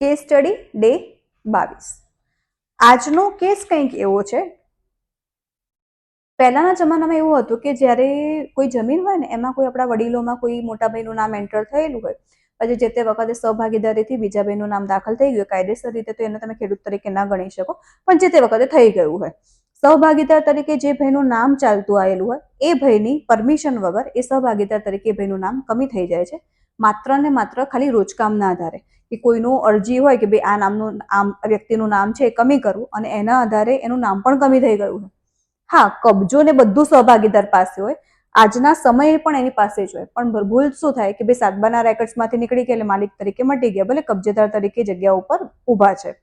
Case study day 22। આજનો case કંઈક એવો છે, પહેલાના જમાનામાં એવું હતું કે જ્યારે કોઈ જમીન હોય ને એમાં કોઈ આપણા વડીલોમાં કોઈ મોટા ભાઈનું નામ એન્ટર થયેલું હોય, પછી જે તે વખતે સહભાગીદારીથી બીજા ભાઈનું નામ દાખલ થઈ ગયું, કાયદેસર રીતે તો એને તમે ખેડૂત તરીકે ના ગણી શકો, પણ જે તે વખતે થઈ ગયું હોય, સહભાગીદાર તરીકે જે ભાઈનું નામ ચાલતું આવેલું હોય એ ભાઈની પરમિશન વગર એ સહભાગીદાર તરીકે ભાઈનું નામ કમી થઈ જાય છે, માત્ર ને માત્ર ખાલી રોજકામના આધારે કે કોઈનું અરજી હોય કે ભાઈ આ નામનું વ્યક્તિનું નામ છે એ કમી કરવું, અને એના આધારે એનું નામ પણ કમી થઈ ગયું હોય। હા, કબજો ને બધું સહભાગીદાર પાસે હોય, આજના સમયે પણ એની પાસે જ હોય, પણ ભૂલ શું થાય કે ભાઈ સાતબાના રેકર્ડ્સમાંથી નીકળી ગયા એટલે માલિક તરીકે મટી ગયા, ભલે કબજેદાર તરીકે જગ્યા ઉપર ઊભા છે।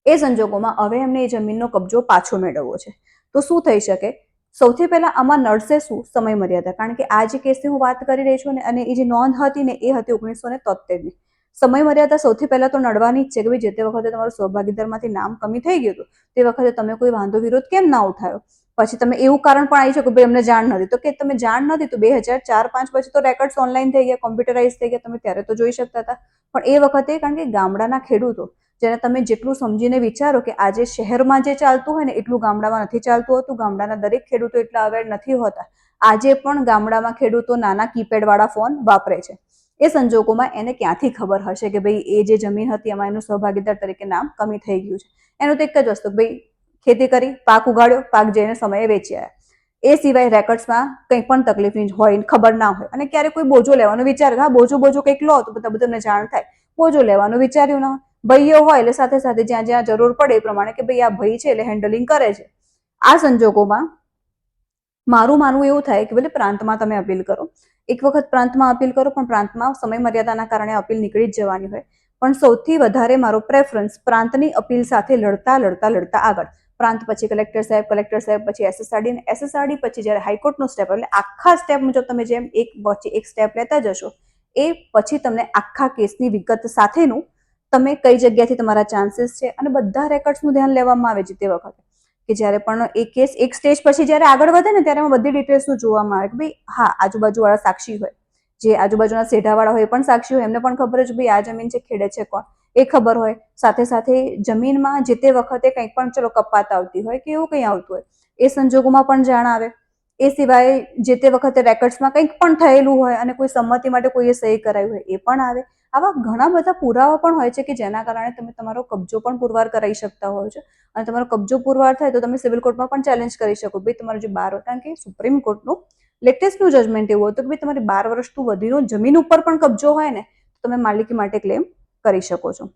એ સંજોગોમાં હવે એમને એ જમીનનો કબજો પાછો મેળવવો છે, તો શું થઈ શકે? સૌથી પહેલા આમાં નડશે શું? સમય મર્યાદા, કારણ કે આ જે કેસની હું વાત કરી રહી છું ને, અને એ જે નોંધ હતી ને એ હતી 1973ની। સમય મર્યાદા સૌથી પહેલા તો નડવાની જ છે કે ભાઈ જે તે વખતે તમારું સહભાગીદારમાંથી નામ કમી થઈ ગયું હતું, તે વખતે તમે કોઈ વાંધો વિરોધ કેમ ના ઉઠાયો? પછી તમે એવું કારણ પણ આવી શકો કે ભાઈ અમને જાણ નથી, તો કે તમે જાણ નથી તો 2004-05 પછી તો રેકર્ડ્સ ઓનલાઈન થઈ ગયા, કોમ્પ્યુટરાઇઝ થઈ ગયા, તમે ત્યારે તો જોઈ શકતા હતા, પણ એ વખતે કારણ કે ગામડાના ખેડૂતો, જેને તમે જેટલું સમજીને વિચારો કે આજે શહેરમાં જે ચાલતું હોય ને એટલું ગામડામાં નથી ચાલતું હોતું, ગામડાના દરેક ખેડૂતો એટલા અવેર નથી હોતા, આજે પણ ગામડામાં ખેડૂતો નાના કીપેડ વાળા ફોન વાપરે છે। એ સંજોગોમાં એને ક્યાંથી ખબર હશે કે ભાઈ એ જે જમીન હતી એમાં એનું સહભાગીદાર તરીકે નામ કમી થઈ ગયું છે? એનું તો એક જ વસ્તુ, ભાઈ ખેતી કરી, પાક ઉગાડ્યો, પાક જઈને સમયે વેચી આવ્યા, એ સિવાય રેકર્ડ્સમાં કંઈ પણ તકલીફ હોય, ખબર ના હોય, અને ક્યારે કોઈ બોજો લેવાનો વિચાર, હા બોજો કંઈક લો તો બધા તમને જાણ થાય, બોજો લેવાનું વિચાર્યું ના હોય, ભાઈઓ હોય એટલે સાથે સાથે જ્યાં જ્યાં જરૂર પડે એ પ્રમાણે કે ભાઈ આ ભાઈ છે એટલે હેન્ડલિંગ કરે છે। આ સંજોગોમાં મારું માનવું એવું થાય કે ભલે પ્રાંતમાં તમે અપીલ કરો, એક વખત પ્રાંતમાં અપીલ કરો, પણ પ્રાંતમાં સમય મર્યાદાના કારણે અપીલ નીકળી જ જવાની હોય, પણ સૌથી વધારે મારો પ્રેફરન્સ પ્રાંતની અપીલ સાથે લડતા આગળ, પ્રાંત પછી કલેક્ટર સાહેબ પછી એસએસઆરડી પછી જ્યારે હાઈકોર્ટનો સ્ટેપ, એટલે આખા સ્ટેપ મુજબ તમે જેમ એક પછી એક સ્ટેપ લેતા જશો, એ પછી તમને આખા કેસની વિગત સાથેનું તમે કઈ જગ્યાથી તમારા ચાન્સીસ છે અને બધા રેકર્ડ્સનું ધ્યાન લેવામાં આવે છે તે વખતે, કે જ્યારે પણ એ કેસ એક સ્ટેજ પછી જ્યારે આગળ વધે ને ત્યારે એમાં બધી ડિટેલ્સનું જોવામાં આવે કે ભાઈ હા આજુબાજુવાળા સાક્ષી હોય, જે આજુબાજુના સેઢાવાળા હોય એ પણ સાક્ષી હોય, એમને પણ ખબર છે ભાઈ આ જમીન છે ખેડે છે કોણ એ ખબર હોય, સાથે સાથે જમીનમાં જે તે વખતે કંઈક પણ ચલો કપાત આવતી હોય કે એવું કંઈ આવતું હોય એ સંજોગોમાં પણ જાણ આવે, એ સિવાય જે તે વખતે રેકર્ડ્સમાં કંઈક પણ થયેલું હોય અને કોઈ સંમતિ માટે કોઈએ સહી કરાવી હોય એ પણ આવે। આવા ઘણા બધા પુરાવા પણ હોય છે કે જેના કારણે તમે તમારો કબજો પણ પુરવાર કરાવી શકતા હોવ છો, અને તમારો કબજો પુરવાર થાય તો તમે સિવિલ કોર્ટમાં પણ ચેલેન્જ કરી શકો ભાઈ તમારો જે 12, કારણ કે સુપ્રીમ કોર્ટનું લેટેસ્ટનું જજમેન્ટ એવું હતું કે ભાઈ તમારી 12 વર્ષથી વધીનો જમીન ઉપર પણ કબજો હોય ને તો તમે માલિકી માટે ક્લેમ કરી શકો છો।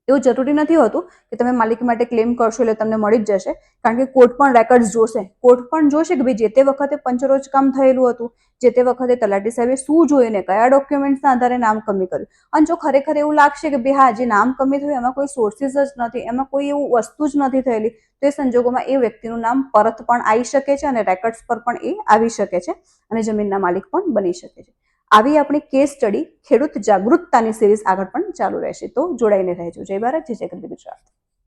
એવું જરૂરી નથી હોતું કે તમે માલિકી માટે ક્લેમ કરશો એટલે તમને મળી જ જશે, કારણ કે કોર્ટ પણ રેકર્ડ્સ જોશે, કોર્ટ પણ જોશે કે ભાઈ જે તે વખતે પંચરોજ કામ થયેલું હતું, જે તે વખતે તલાટી સાહેબે શું જોઈને કયા ડોક્યુમેન્ટ્સના આધારે નામ કમી કર્યું, અને જો ખરેખર એવું લાગશે કે ભાઈ હા જે નામ કમી થયું એમાં કોઈ સોર્સિસ જ નથી, એમાં કોઈ એવું વસ્તુ જ નથી થયેલી, તો એ સંજોગોમાં એ વ્યક્તિનું નામ પરત પણ આવી શકે છે અને રેકર્ડ્સ પર પણ એ આવી શકે છે અને જમીનના માલિક પણ બની શકે છે। આવી આપણી કેસ સ્ટડી ખેડૂત જાગૃતતાની સિરીઝ આગળ પણ ચાલુ રહેશે, તો જોડાઈને રહેજો। જય ભારત, જય જય ગરવી ગુજરાત।